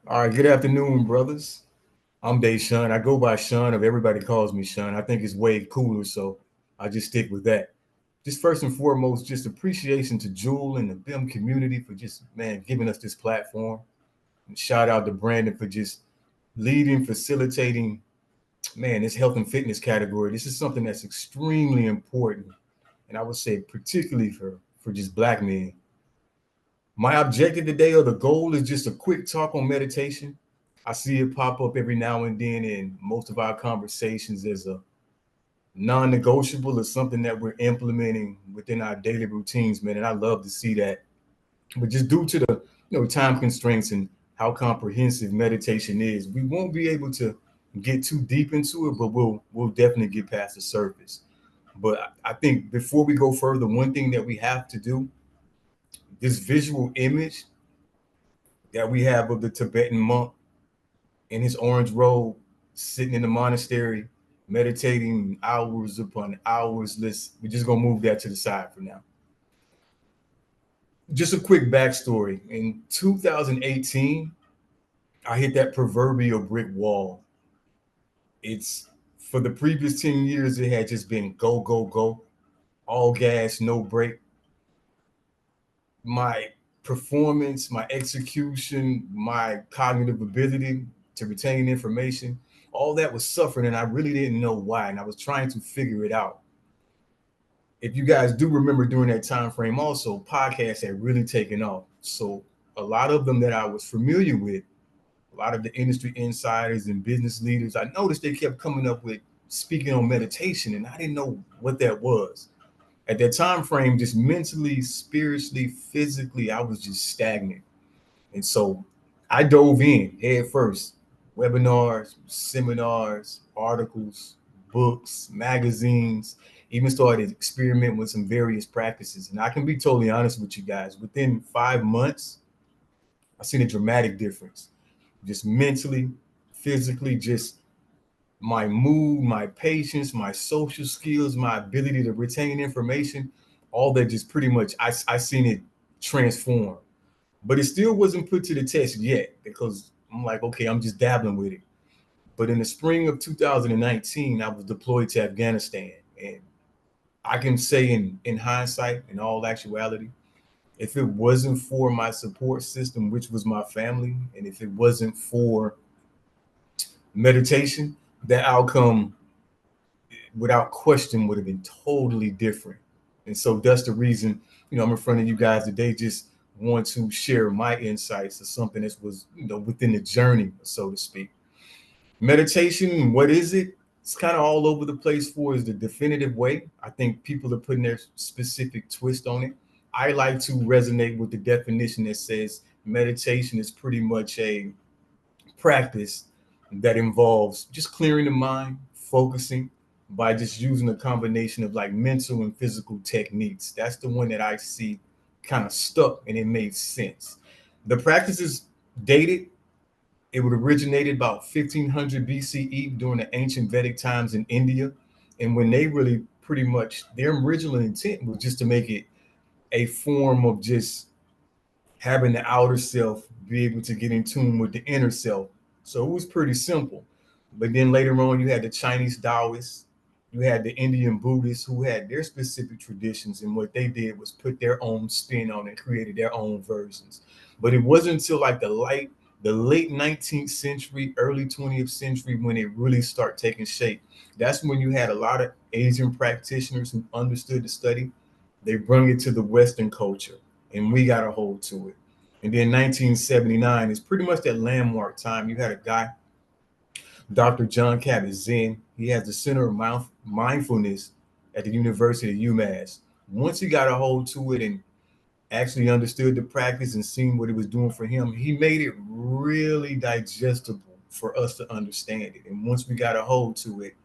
All right, good afternoon, brothers. I'm Day Sean. I go by Sean, if everybody calls me Sean. I think it's way cooler, so I just stick with that. Just first and foremost, just appreciation to Jewel and the BEM community for just, man, giving us this platform. And shout out to Brandon for just leading, facilitating, man, this health and fitness category. This is something that's extremely important. And I would say particularly for just black men. My objective today or the goal is just a quick talk on meditation. I see it pop up every now and then in most of our conversations as a non-negotiable or something that we're implementing within our daily routines, man. And I love to see that. But just due to the time constraints and how comprehensive meditation is, we won't be able to get too deep into it, but we'll definitely get past the surface. But I think before we go further, one thing that we have to do, this visual image that we have of the Tibetan monk in his orange robe, sitting in the monastery, meditating hours upon hours. We're just gonna move that to the side for now. Just a quick backstory. In 2018, I hit that proverbial brick wall. It's for the previous 10 years, it had just been go, go, go, all gas, no break. My performance, my execution, my cognitive ability to retain information, all that was suffering, and I really didn't know why. And I was trying to figure it out. If you guys do remember during that time frame, also podcasts had really taken off. So a lot of them that I was familiar with, a lot of the industry insiders and business leaders, I noticed they kept coming up with speaking on meditation, and I didn't know what that was. At that time frame, just mentally, spiritually, physically, I was just stagnant. And so I dove in head first. Webinars, seminars, articles, books, magazines, even started experimenting with some various practices. And I can be totally honest with you guys. Within 5 months, I seen a dramatic difference. Just mentally, physically, just my mood, my patience, my social skills, my ability to retain information, all that just pretty much I seen it transform. But it still wasn't put to the test yet because I'm like, okay, I'm just dabbling with it. But in the spring of 2019, I was deployed to Afghanistan. And I can say in hindsight, in all actuality, if it wasn't for my support system, which was my family, and if it wasn't for meditation, the outcome without question would have been totally different. And so that's the reason, I'm in front of you guys today, just want to share my insights of something that was, within the journey, so to speak. Meditation, what is it? It's kind of all over the place for is the definitive way. I think people are putting their specific twist on it. I like to resonate with the definition that says meditation is pretty much a practice that involves just clearing the mind, focusing by just using a combination of like mental and physical techniques. That's the one that I see kind of stuck and it made sense. The practice is dated. It would originated about 1500 BCE during the ancient Vedic times in India. And when they really pretty much, their original intent was just to make it a form of just having the outer self be able to get in tune with the inner self. So it was pretty simple. But then later on, you had the Chinese Taoists, you had the Indian Buddhists who had their specific traditions, and what they did was put their own spin on it and created their own versions. But it wasn't until like the late 19th century, early 20th century when it really started taking shape. That's when you had a lot of Asian practitioners who understood the study. They brought it to the Western culture, and we got a hold to it. And then 1979 is pretty much that landmark time. You had a guy, Dr. John Kabat-Zinn. He has the Center of Mindfulness at the University of UMass. Once he got a hold to it and actually understood the practice and seen what it was doing for him, he made it really digestible for us to understand it. And once we got a hold to it,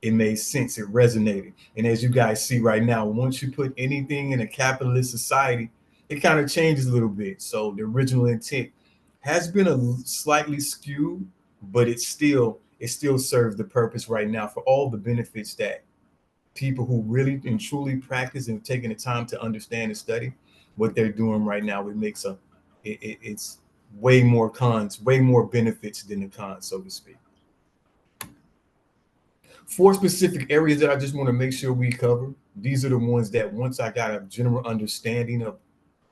it made sense. It resonated. And as you guys see right now, once you put anything in a capitalist society, it kind of changes a little bit. So the original intent has been a slightly skewed, but it still serves the purpose right now for all the benefits that people who really and truly practice and taking the time to understand and study what they're doing right now. It makes it's way more cons, way more benefits than the cons, so to speak. Four specific areas that I just want to make sure we cover. These are the ones that once I got a general understanding of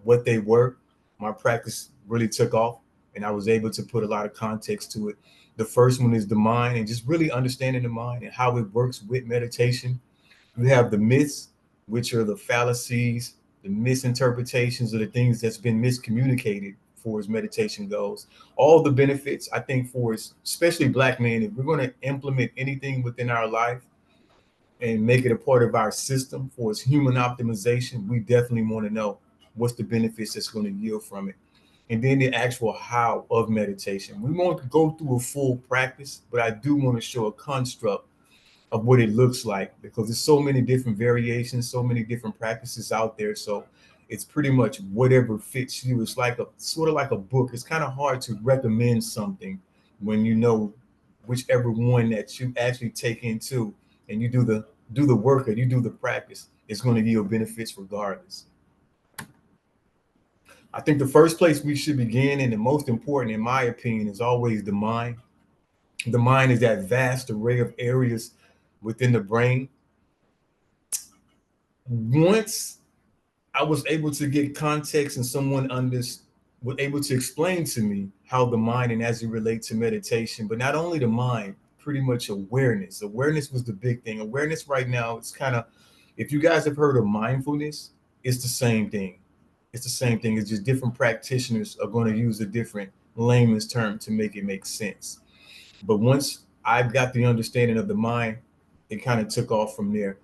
what they were, my practice really took off and I was able to put a lot of context to it. The first one is the mind and just really understanding the mind and how it works with meditation. You have the myths, which are the fallacies, the misinterpretations of the things that's been miscommunicated for as meditation goes. All the benefits, I think, for us, especially Black men, if we're going to implement anything within our life and make it a part of our system for its human optimization, we definitely want to know what's the benefits that's going to yield from it. And then the actual how of meditation. We won't go through a full practice, but I do want to show a construct of what it looks like because there's so many different variations, so many different practices out there. So it's pretty much whatever fits you. It's like a sort of like a book. It's kind of hard to recommend something when you know whichever one that you actually take into and you do the work or you do the practice, it's going to yield benefits regardless. I think the first place we should begin, and the most important, in my opinion, is always the mind. The mind is that vast array of areas within the brain. Once I was able to get context and someone was able to explain to me how the mind and as it relates to meditation, but not only the mind, pretty much awareness. Awareness was the big thing. Awareness right now, it's kind of, if you guys have heard of mindfulness, it's the same thing. It's the same thing. It's just different practitioners are going to use a different layman's term to make it make sense. But once I got the understanding of the mind, it kind of took off from there.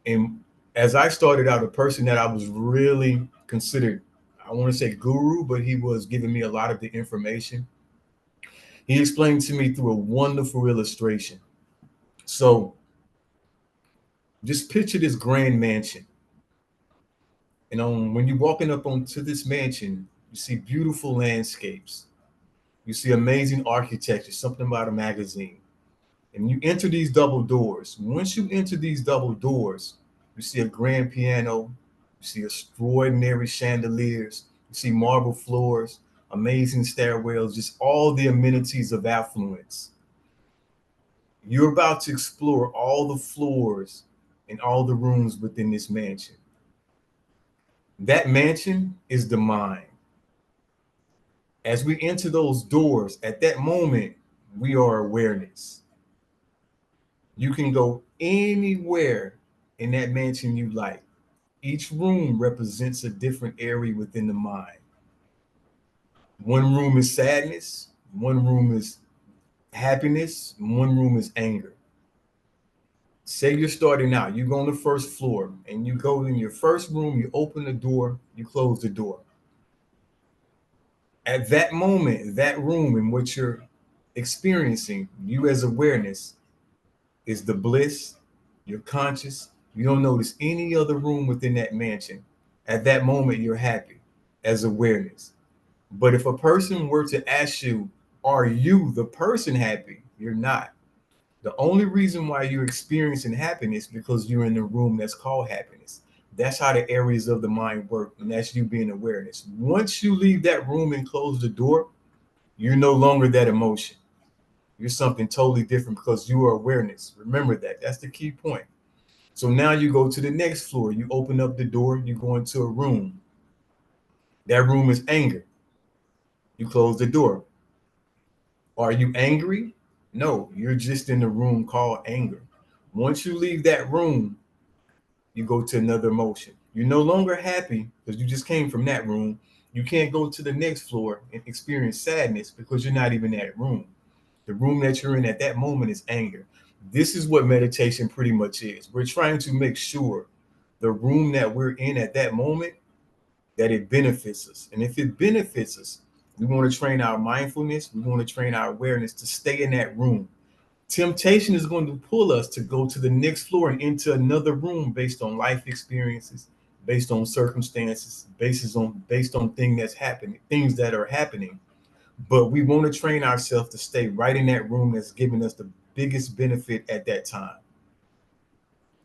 And as I started out, a person that I was really considered, I want to say guru, but he was giving me a lot of the information. He explained to me through a wonderful illustration. So just picture this grand mansion. And when you're walking up onto this mansion, you see beautiful landscapes. You see amazing architecture, something about a magazine. And you enter these double doors. Once you enter these double doors, you see a grand piano, you see extraordinary chandeliers, you see marble floors, amazing stairwells, just all the amenities of affluence. You're about to explore all the floors and all the rooms within this mansion. That mansion is the mind. As we enter those doors, at that moment, we are awareness. You can go anywhere in that mansion you like. Each room represents a different area within the mind. One room is sadness, one room is happiness, one room is anger. Say you're starting out, you go on the first floor and you go in your first room, you open the door, you close the door. At that moment, that room in which you're experiencing, you as awareness, is the bliss, you're conscious, you don't notice any other room within that mansion. At that moment, you're happy as awareness. But if a person were to ask you, are you the person happy? You're not. The only reason why you're experiencing happiness because you're in the room that's called happiness. That's how the areas of the mind work, and that's you being awareness. Once you leave that room and close the door, you're no longer that emotion. You're something totally different because you are awareness. Remember that. That's the key point. So now you go to the next floor. You open up the door, you go into a room. That room is anger. You close the door. Are you angry? No, you're just in the room called anger. Once you leave that room, you go to another emotion. You're no longer happy because you just came from that room. You can't go to the next floor and experience sadness because you're not even in that room. The room that you're in at that moment is anger. This is what meditation pretty much is. We're trying to make sure the room that we're in at that moment, that it benefits us. And if it benefits us, we want to train our mindfulness. We want to train our awareness to stay in that room. Temptation is going to pull us to go to the next floor and into another room based on life experiences, based on circumstances, based on things that are happening. But we want to train ourselves to stay right in that room that's giving us the biggest benefit at that time.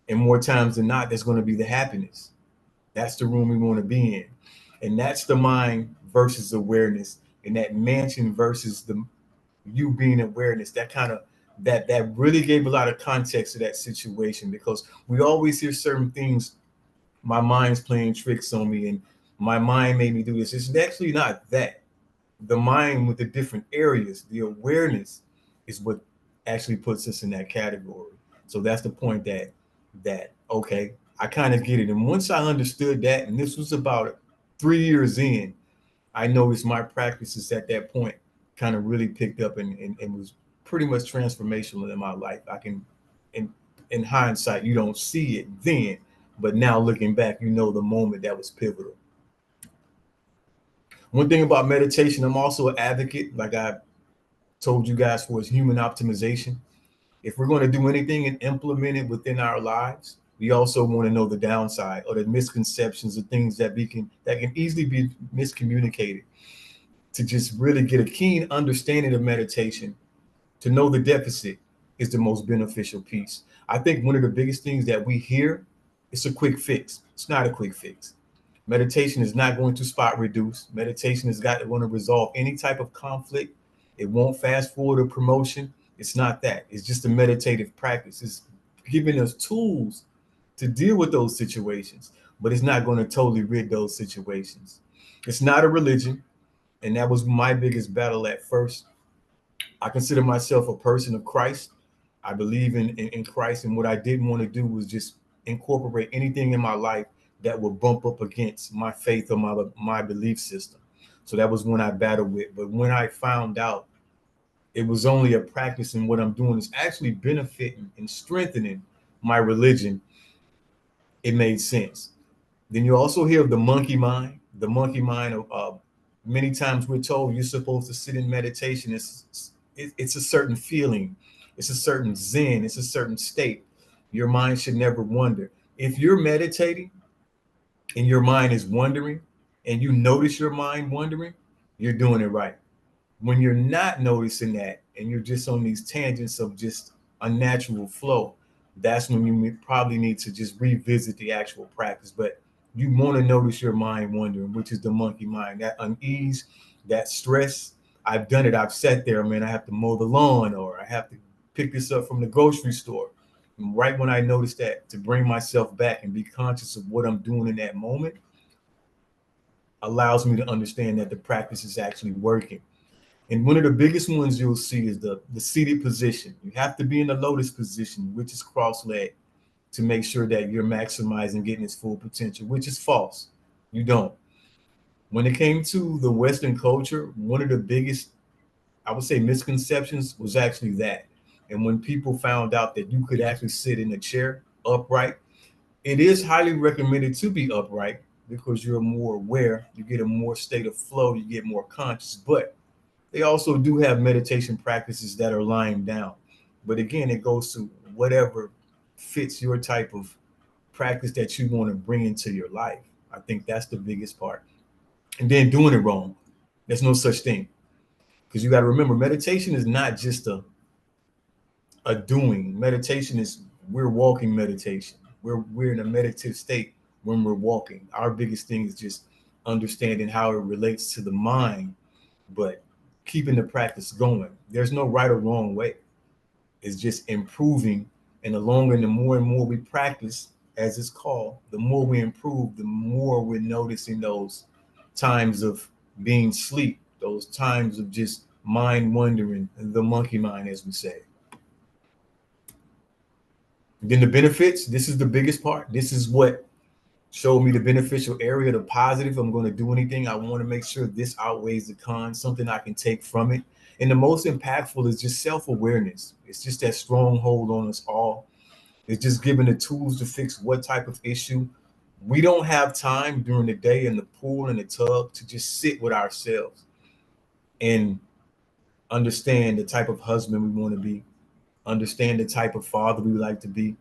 And more times than not, that's going to be the happiness. That's the room we want to be in. And that's the mind versus awareness. and that mansion versus the you being awareness, that kind of that really gave a lot of context to that situation, because we always hear certain things, my mind's playing tricks on me and my mind made me do this. It's actually not that. The mind with the different areas, the awareness is what actually puts us in that category. So that's the point that okay, I kind of get it. And once I understood that, and this was about 3 years in, I noticed my practices at that point kind of really picked up and was pretty much transformational in my life. I can, in in hindsight, you don't see it then, but now looking back, you know the moment that was pivotal. One thing about meditation, I'm also an advocate, like I told you guys, for is human optimization. If we're going to do anything and implement it within our lives, we also want to know the downside or the misconceptions, the things that we can that can easily be miscommunicated, to just really get a keen understanding of meditation, to know the deficit is the most beneficial piece. I think one of the biggest things that we hear is a quick fix. It's not a quick fix. Meditation is not going to spot reduce. Meditation is got to want to resolve any type of conflict. It won't fast forward a promotion. It's not that. It's just a meditative practice. It's giving us tools to deal with those situations, but it's not going to totally rid those situations. It's not a religion, and that was my biggest battle at first. I consider myself a person of Christ. I believe in Christ, and what I didn't want to do was just incorporate anything in my life that would bump up against my faith or my belief system. So that was when I battled with. But when I found out it was only a practice, and what I'm doing is actually benefiting and strengthening my religion, it made sense. Then you also hear of the monkey mind. The monkey mind of many times we're told you're supposed to sit in meditation. It's a certain feeling, it's a certain zen, it's a certain state. Your mind should never wander. If you're meditating and your mind is wandering, and you notice your mind wandering, you're doing it right. When you're not noticing that and you're just on these tangents of just unnatural flow, that's when you probably need to just revisit the actual practice. But you want to notice your mind wandering, which is the monkey mind, that unease, that stress. I've done it. I've sat there, man. I have to mow the lawn, or I have to pick this up from the grocery store. And right when I notice that, to bring myself back and be conscious of what I'm doing in that moment allows me to understand that the practice is actually working. And one of the biggest ones you'll see is the seated position. You have to be in the lotus position, which is cross-legged, to make sure that you're maximizing getting its full potential, which is false. You don't. When it came to the Western culture, one of the biggest, I would say, misconceptions was actually that. And when people found out that you could actually sit in a chair upright, it is highly recommended to be upright, because you're more aware, you get a more state of flow, you get more conscious. But they also do have meditation practices that are lying down. But again, it goes to whatever fits your type of practice that you want to bring into your life. I think that's the biggest part. And then doing it wrong. There's no such thing. Because you got to remember, meditation is not just a doing. Meditation is, we're walking meditation. We're in a meditative state when we're walking. Our biggest thing is just understanding how it relates to the mind, but keeping the practice going. There's no right or wrong way. It's just improving. And the longer and the more we practice, as it's called, the more we improve, the more we're noticing those times of being sleep, those times of just mind wandering, the monkey mind, as we say. And then the benefits, this is the biggest part. This is what showed me the beneficial area, the positive. I'm going to do anything, I want to make sure this outweighs the cons, something I can take from it. And the most impactful is just self-awareness. It's just that stronghold on us all. It's just giving the tools to fix what type of issue. We don't have time during the day in the pool and the tub to just sit with ourselves and understand the type of husband we want to be, understand the type of father we like to be.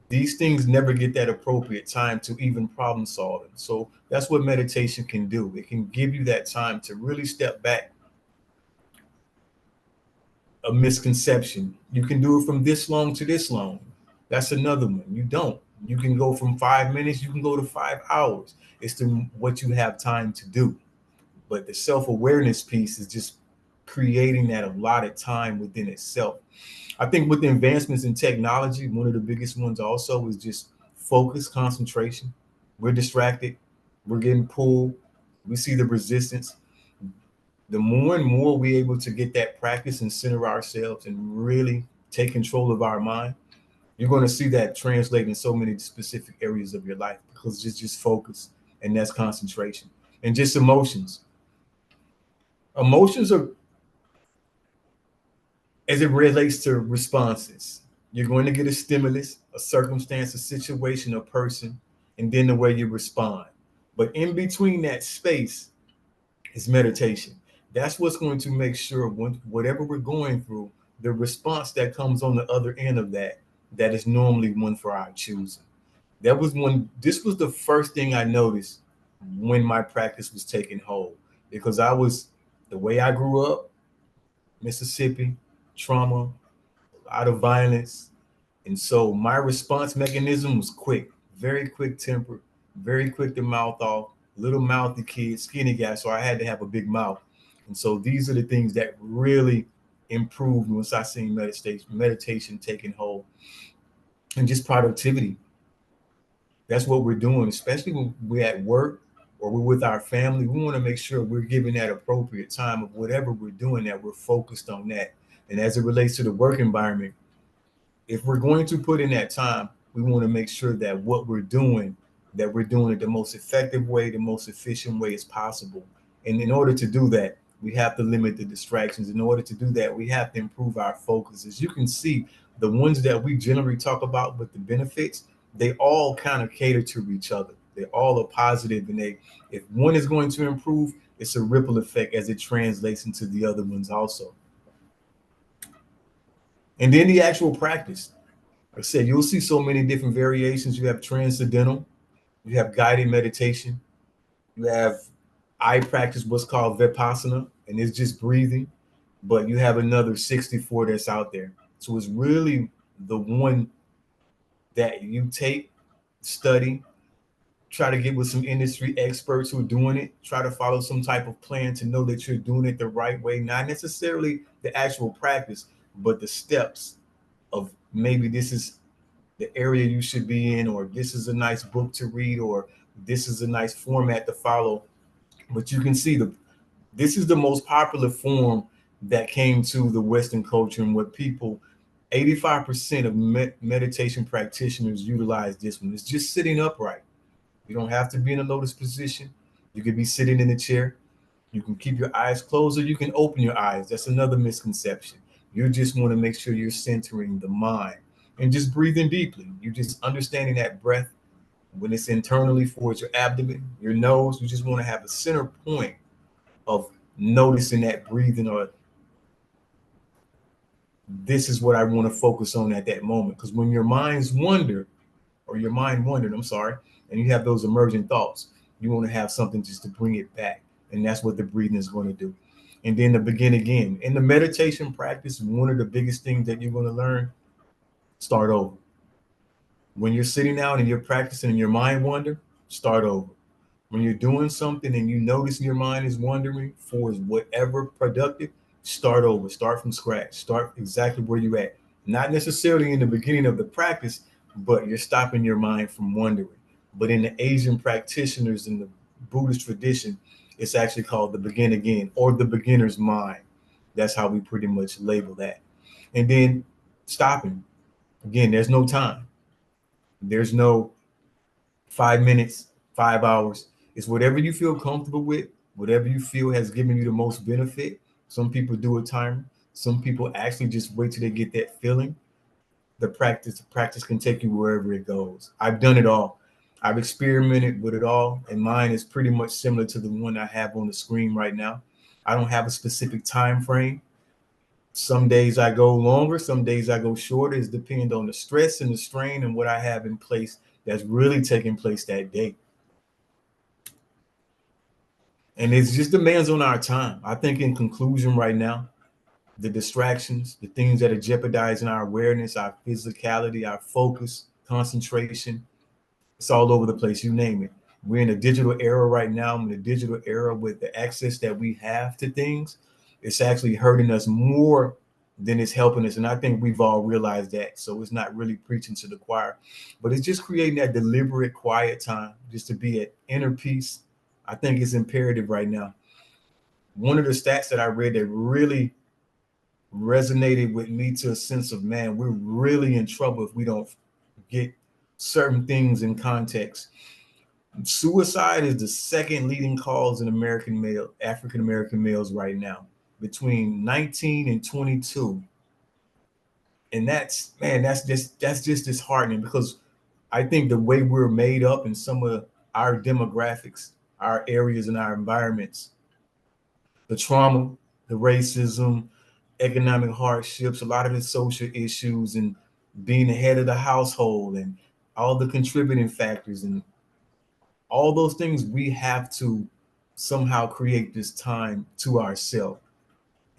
These things never get that appropriate time to even problem solving. So that's what meditation can do. It can give you that time to really step back. A misconception, you can do it from this long to this long. That's another one. You don't. You can go from 5 minutes, you can go to 5 hours. It's the what you have time to do. But the self-awareness piece is just creating that allotted time within itself. I think with the advancements in technology, one of the biggest ones also is just focus, concentration. We're distracted, we're getting pulled, we see the resistance. The more and more we're able to get that practice and center ourselves and really take control of our mind, you're going to see that translate in so many specific areas of your life, because it's just focus, and that's concentration. And just emotions. Emotions are, as it relates to responses, you're going to get a stimulus, a circumstance, a situation, a person, and then the way you respond. But in between that space is meditation. That's what's going to make sure whatever we're going through, the response that comes on the other end of that, that is normally one for our choosing. This was the first thing I noticed when my practice was taking hold, because the way I grew up, Mississippi, trauma, a lot of violence. And so my response mechanism was quick, very quick tempered, very quick to mouth off, little mouthy kid, skinny guy. So I had to have a big mouth. And so these are the things that really improved once I seen meditation taking hold. And just productivity. That's what we're doing, especially when we're at work or we're with our family. We want to make sure we're giving that appropriate time of whatever we're doing, that we're focused on that. And as it relates to the work environment, if we're going to put in that time, we want to make sure that what we're doing, that we're doing it the most effective way, the most efficient way as possible. And in order to do that, we have to limit the distractions. In order to do that, we have to improve our focus. As you can see, the ones that we generally talk about with the benefits, they all kind of cater to each other. They all are positive, and if one is going to improve, it's a ripple effect as it translates into the other ones also. And then the actual practice. Like I said, you'll see so many different variations. You have transcendental, you have guided meditation, you have I practice what's called Vipassana, and it's just breathing, but you have another 64 that's out there. So it's really the one that you take, study, try to get with some industry experts who are doing it, try to follow some type of plan to know that you're doing it the right way, not necessarily the actual practice, but the steps of maybe this is the area you should be in, or this is a nice book to read, or this is a nice format to follow. But you can see this is the most popular form that came to the Western culture, and what people 85% of meditation practitioners utilize this one. It's just sitting upright. You don't have to be in a lotus position. You could be sitting in a chair. You can keep your eyes closed, or you can open your eyes. That's another misconception. You just want to make sure you're centering the mind and just breathing deeply. You just understanding that breath when it's internally towards your abdomen, your nose. You just want to have a center point of noticing that breathing, or this is what I want to focus on at that moment. Because when your minds wander, or your mind wandered, I'm sorry, and you have those emergent thoughts, you want to have something just to bring it back. And that's what the breathing is going to do. And then to begin again. In the meditation practice, one of the biggest things that you're going to learn, start over. When you're sitting down and you're practicing and your mind wander, start over. When you're doing something and you notice your mind is wandering for whatever productive, start over, start from scratch, start exactly where you're at. Not necessarily in the beginning of the practice, but you're stopping your mind from wandering. But in the Asian practitioners in the Buddhist tradition, it's actually called the begin again, or the beginner's mind. That's how we pretty much label that. And then stopping. Again, there's no time. There's no 5 minutes, 5 hours. It's whatever you feel comfortable with, whatever you feel has given you the most benefit. Some people do a timer. Some people actually just wait till they get that feeling. The practice can take you wherever it goes. I've done it all. I've experimented with it all, and mine is pretty much similar to the one I have on the screen right now. I don't have a specific time frame. Some days I go longer, some days I go shorter. It depends on the stress and the strain and what I have in place that's really taking place that day. And it just demands on our time. I think in conclusion right now, the distractions, the things that are jeopardizing our awareness, our physicality, our focus, concentration, it's all over the place, you name it. we're in a digital era right now. In a digital era with the access that we have to things, it's actually hurting us more than it's helping us. And I think we've all realized that. So it's not really preaching to the choir, but it's just creating that deliberate quiet time just to be at inner peace. I think it's imperative right now. One of the stats that I read that really resonated with me to a sense of, man, we're really in trouble if we don't get certain things in context. Suicide is the second leading cause in African American males right now, between 19 and 22. And that's, man, that's just disheartening, because I think the way we're made up in some of our demographics, our areas and our environments, the trauma, the racism, economic hardships, a lot of the social issues, and being the head of the household, and all the contributing factors, and all those things, we have to somehow create this time to ourselves.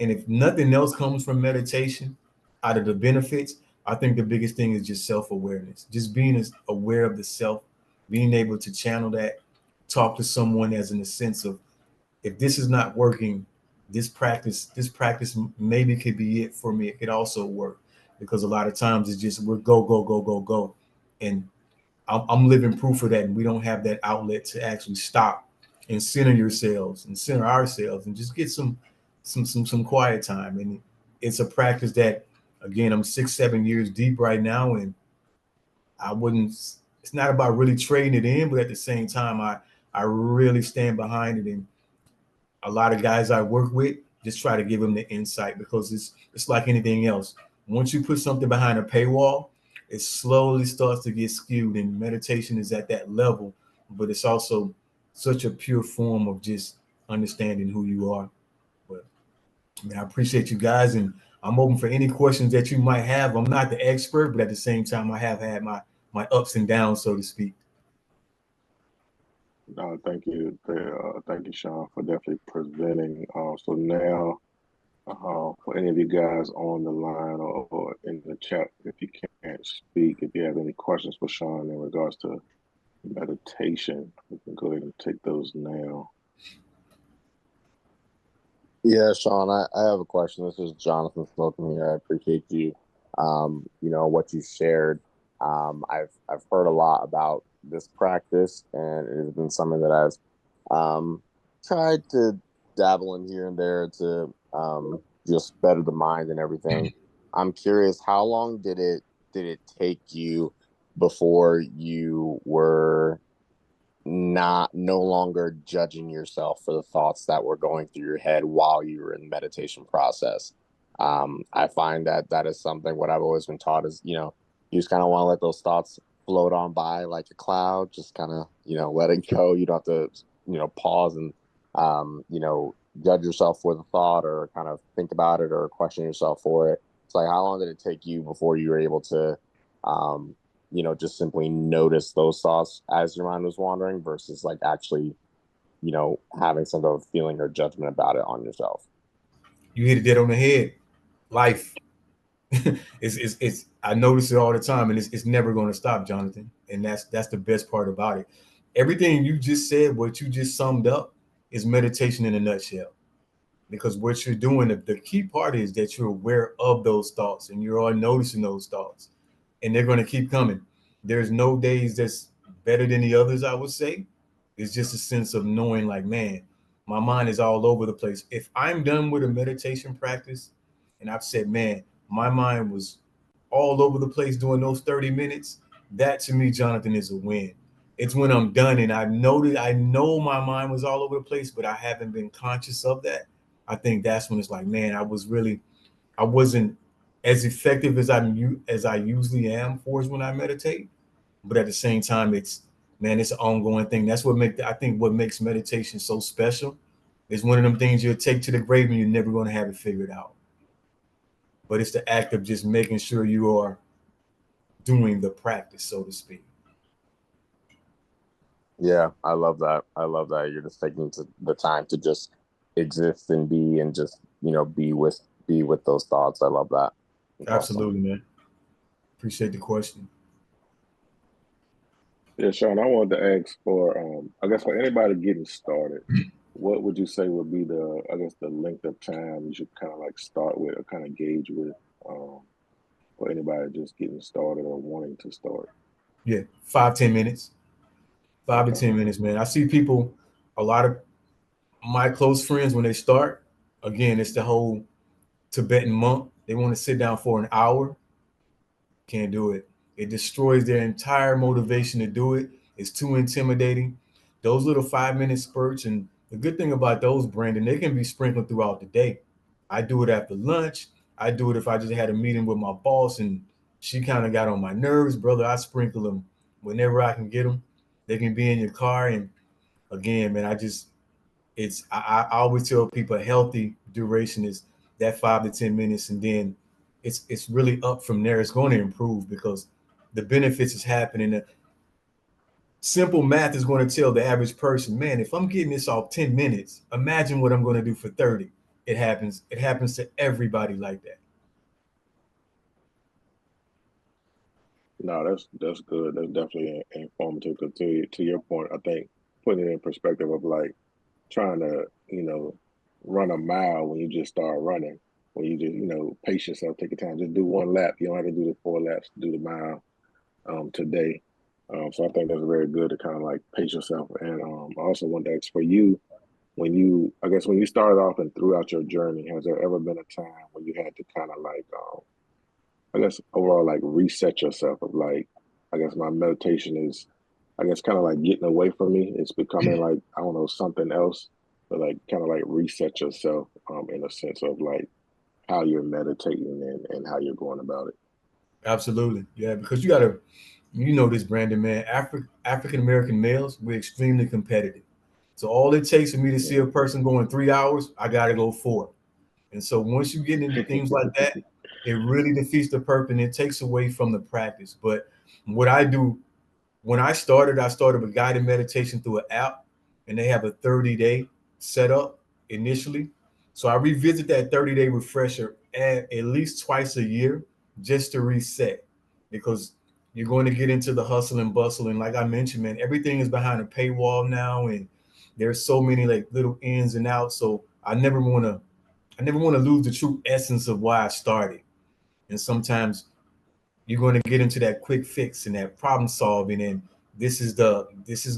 And if nothing else comes from meditation out of the benefits, I think the biggest thing is just self-awareness, just being aware of the self, being able to channel that, talk to someone as in the sense of, if this is not working, this practice maybe could be it for me. It could also work, because a lot of times it's just, we're go, go, go, go, go. And I'm living proof of that. And we don't have that outlet to actually stop and center yourselves and center ourselves and just get some quiet time. And it's a practice that, again, I'm 6-7 years deep right now, and I wouldn't. It's not about really trading it in, but at the same time, I really stand behind it. And a lot of guys I work with just try to give them the insight, because it's like anything else. Once you put something behind a paywall, it slowly starts to get skewed. And meditation is at that level, but it's also such a pure form of just understanding who you are. But I mean, I appreciate you guys, and I'm open for any questions that you might have. I'm not the expert, but at the same time, I have had my ups and downs, so to speak. Thank you, Sean, for definitely presenting. So now, for any of you guys on the line or in the chat, if you can't speak, if you have any questions for Sean in regards to meditation, we can go ahead and take those now. Yeah, Sean, I have a question. This is Jonathan Slocum here. I appreciate you, what you shared. I've heard a lot about this practice, and it has been something that I've tried to dabble in here and there to just better the mind and everything. I'm curious, how long did it take you before you were no longer judging yourself for the thoughts that were going through your head while you were in the meditation process? I find that is something, what I've always been taught is, you just kind of want to let those thoughts float on by like a cloud, just kind of, let it go. You don't have to, pause and, judge yourself for the thought, or kind of think about it, or question yourself for it. It's like, how long did it take you before you were able to, just simply notice those thoughts as your mind was wandering, versus like actually, having some sort of feeling or judgment about it on yourself? You hit it dead on the head. Life. It's I notice it all the time, and it's never going to stop, Jonathan. And that's the best part about it. Everything you just said, what you just summed up, is meditation in a nutshell. Because what you're doing, the key part is that you're aware of those thoughts, and you're all noticing those thoughts, and they're going to keep coming. There's no days that's better than the others, I would say. It's just a sense of knowing, like, man, my mind is all over the place. If I'm done with a meditation practice and I've said, man, my mind was all over the place during those 30 minutes, that to me, Jonathan, is a win. It's when I'm done and I know my mind was all over the place, but I haven't been conscious of that. I think that's when it's like, man, I wasn't as effective as I usually am for when I meditate. But at the same time, it's an ongoing thing. That's I think what makes meditation so special. Is one of them things you'll take to the grave and you're never going to have it figured out. But it's the act of just making sure you are doing the practice, so to speak. Yeah, I love that. I love that you're just taking the time to just exist and be, and just be with those thoughts. I love that. It's awesome. Absolutely, man. Appreciate the question. Yeah, Sean, I wanted to ask for, I guess for anybody getting started, what would you say would be I guess the length of time you should kind of like start with or kind of gauge with, um, for anybody just getting started or wanting to start? Yeah, 5-10 minutes, 5 to 10 minutes, man. I see people, a lot of my close friends when they start. Again, it's the whole Tibetan monk. They want to sit down for an hour. Can't do it. It destroys their entire motivation to do it. It's too intimidating. Those little 5 minute spurts, and the good thing about those, Brandon, they can be sprinkled throughout the day. I do it after lunch. I do it if I just had a meeting with my boss and she kind of got on my nerves, brother. I sprinkle them whenever I can get them. They can be in your car, and again, man, I always tell people a healthy duration is that 5 to 10 minutes, and then it's really up from there. It's going to improve because the benefits is happening. The simple math is going to tell the average person, man, if I'm getting this off 10 minutes, imagine what I'm going to do for 30. It happens. It happens to everybody like that. No, that's good. That's definitely informative. Because to your point, I think putting it in perspective of like trying to, run a mile when you just start running, when you just, pace yourself, take your time, just do one lap. You don't have to do the 4 laps to do the mile today. So I think that's very good to kind of like pace yourself. And I also want to ask for you, I guess when you started off and throughout your journey, has there ever been a time when you had to kind of like, I guess overall like reset yourself of like, I guess my meditation is, I guess kind of like getting away from me. It's becoming like, I don't know, something else, but like kind of like reset yourself in a sense of like how you're meditating and how you're going about it. Absolutely. Yeah, because you know this, Brandon, man. African American males, we're extremely competitive. So all it takes for me to see a person going 3 hours, I got to go 4. And so once you get into things like that, it really defeats the purpose and it takes away from the practice. But what I do when I started with guided meditation through an app, and they have a 30-day setup initially. So I revisit that 30-day refresher at least twice a year just to reset, because you're going to get into the hustle and bustle. And like I mentioned, man, everything is behind a paywall now, and there's so many like little ins and outs. So I never want to lose the true essence of why I started. And sometimes you're going to get into that quick fix and that problem solving, and this is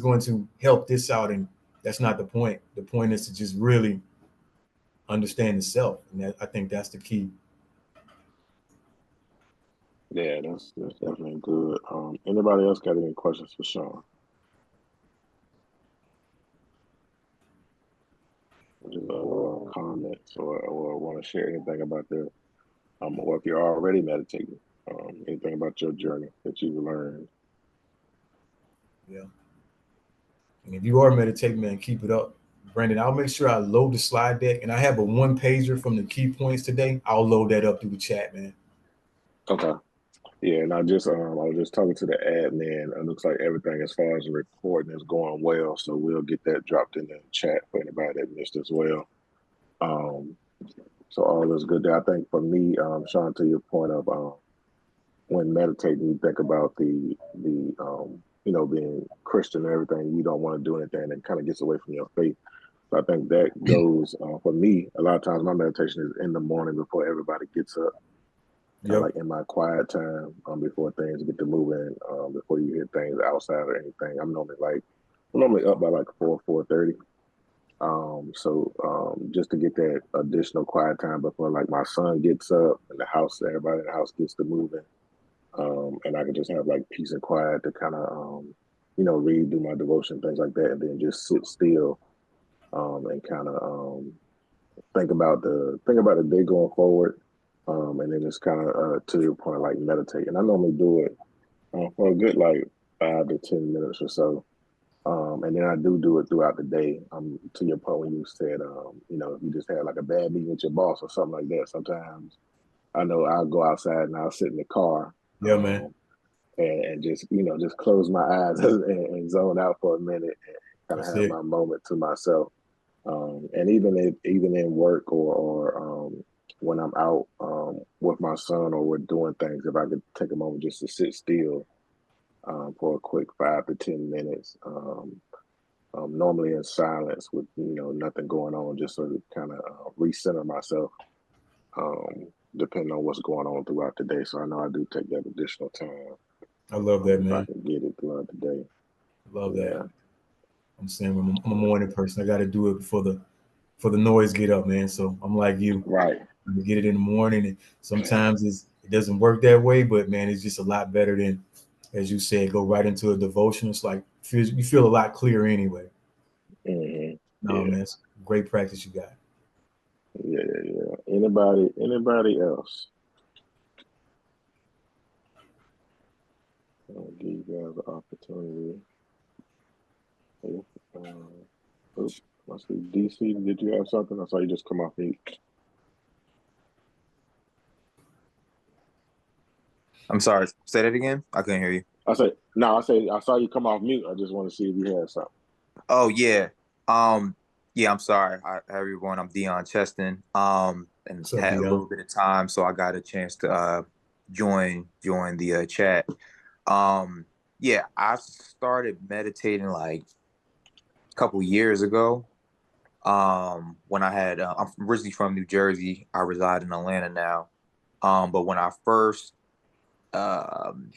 going to help this out, and that's not the point. The point is to just really understand the self, and I think that's the key. Yeah, that's definitely good. Anybody else got any questions for Sean? Just comments or want to share anything about or if you're already meditating, anything about your journey that you've learned. Yeah, and if you are meditating, man, keep it up, Brandon. I'll make sure I load the slide deck, and I have a one pager from the key points today. I'll load that up through the chat, man. Okay. Yeah, and I was just talking to the admin. It looks like everything as far as the recording is going well, so we'll get that dropped in the chat for anybody that missed as well. Um, so all is good there. I think for me, Sean, to your point of when meditating, you think about the being Christian and everything. You don't want to do anything that kind of gets away from your faith. So I think that goes for me. A lot of times, my meditation is in the morning before everybody gets up, kind of Yep. like in my quiet time before things get to moving, before you hear things outside or anything. I'm normally up by like 4:30. Just to get that additional quiet time before like my son gets up and the house, everybody in the house gets to moving, and I can just have like peace and quiet to kind of read, do my devotion, things like that, and then just sit still and kind of think about the day going forward, and then just kind of to your point like meditate. And I normally do it for a good like 5 to 10 minutes or so. And then I do it throughout the day. To your point when you said, if you just had like a bad meeting with your boss or something like that, sometimes I know I'll go outside and I'll sit in the car, Yeah, man. and just just close my eyes and zone out for a minute and kind of That's have it. my moment to myself. And even in work or when I'm out with my son or we're doing things, if I could take a moment just to sit still for a quick 5 to 10 minutes. Normally in silence with nothing going on, just sort of kind of recenter myself, depending on what's going on throughout the day. So I know I do take that additional time. I love that, if I man. can get it throughout the day. Love that. I'm saying I'm a morning person. I got to do it before the noise get up, man. So I'm like you. Right. I get it in the morning, and sometimes it doesn't work that way, but man, it's just a lot better than, as you said, go right into a devotion. It's like you feel a lot clearer anyway. Mm-hmm. No, man, it's great practice you got. Yeah. Anybody else? I'll give you guys an opportunity. Let's see. DC, did you have something? I saw you just come off mute. I'm sorry. Say that again. I couldn't hear you. I saw you come off mute. I just want to see if you had something. Oh yeah. Yeah. I'm sorry. Hi everyone. I'm Dion Cheston. And had a little bit of time, so I got a chance to join the chat. Yeah, I started meditating like a couple years ago. When I had I'm originally from New Jersey. I reside in Atlanta now. But when I first um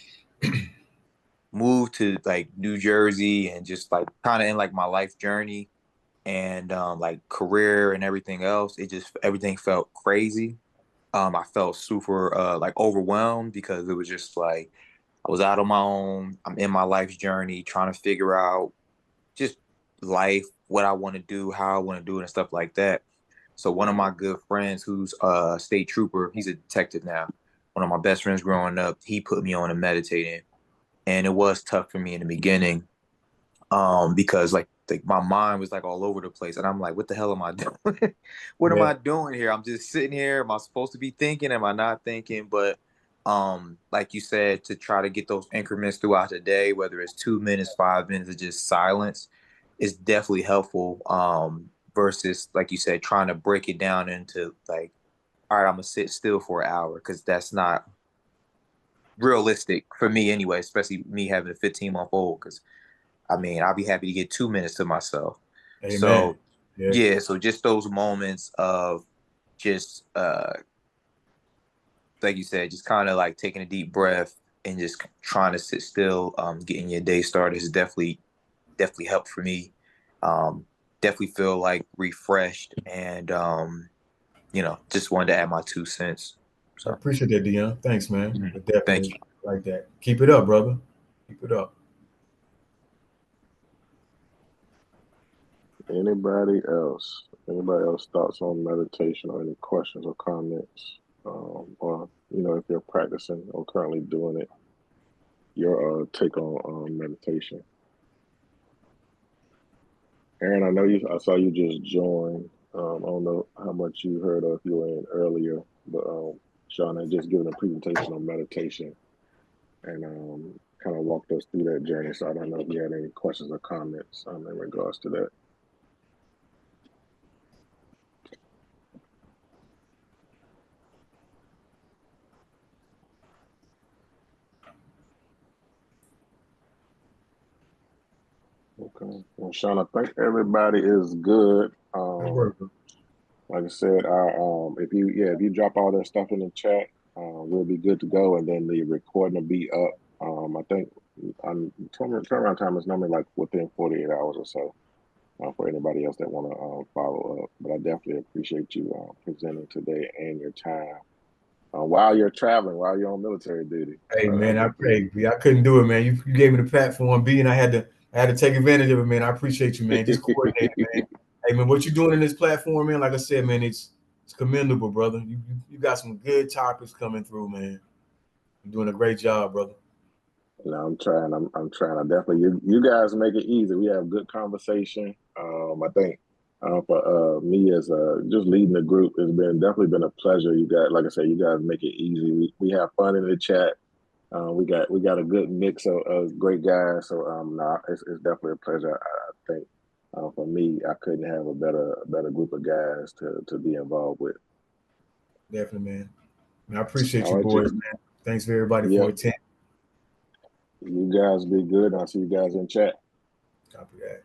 moved to like New Jersey and just like kind of in like my life journey and like career and everything else, everything felt crazy. I felt super like overwhelmed because it was just like I was out on my own. I'm in my life's journey trying to figure out just life, what I want to do, how I want to do it, and stuff like that. So one of my good friends who's a state trooper, he's a detective now. One of my best friends growing up, he put me on to meditating. And it was tough for me in the beginning, because like my mind was like all over the place, and I'm like, what the hell am I doing? What am I doing here? I'm just sitting here. Am I supposed to be thinking? Am I not thinking? But like you said, to try to get those increments throughout the day, whether it's 2 minutes, 5 minutes, or just silence, is definitely helpful. Versus like you said, trying to break it down into like, all right, I'm gonna sit still for an hour, because that's not realistic for me anyway, especially me having a 15-month-old, because I mean, I'll be happy to get 2 minutes to myself. Amen. So yeah, so just those moments of just like you said, just kind of like taking a deep breath and just trying to sit still, getting your day started has definitely helped for me. Definitely feel like refreshed, and just wanted to add my 2 cents. So I appreciate that, Dion. Thanks, man. Mm-hmm. But definitely Thank you. like that. Keep it up, brother. Keep it up. Anybody else? Anybody else thoughts on meditation or any questions or comments? Or if you're practicing or currently doing it, your take on meditation. Aaron, I saw you just joined. I don't know how much you heard or if you were in earlier, but Sean had just given a presentation on meditation and kind of walked us through that journey. So I don't know if you had any questions or comments in regards to that. Okay. Well, Sean, I think everybody is good. Like I said, if you drop all that stuff in the chat, we'll be good to go, and then the recording will be up. I think turnaround time is normally like within 48 hours or so, for anybody else that want to follow up. But I definitely appreciate you presenting today and your time while you're traveling, while you're on military duty. Hey man, I couldn't do it, man. You gave me the platform, B, and I had to take advantage of it, man. I appreciate you, man. Just coordinating, man. Hey man, what you're doing in this platform, man, like I said, man, it's commendable, brother. You got some good topics coming through, man. You're doing a great job, brother. No, I'm trying. I'm trying. I definitely. You guys make it easy. We have good conversation. I think for me as just leading the group, it's definitely been a pleasure. You guys, like I said, you guys make it easy. We have fun in the chat. We got a good mix of great guys. So no, it's definitely a pleasure. I think for me, I couldn't have a better group of guys to be involved with. Definitely, man. I appreciate you, boys, man. Thanks for everybody for attending. You guys be good. I'll see you guys in chat. Copy that.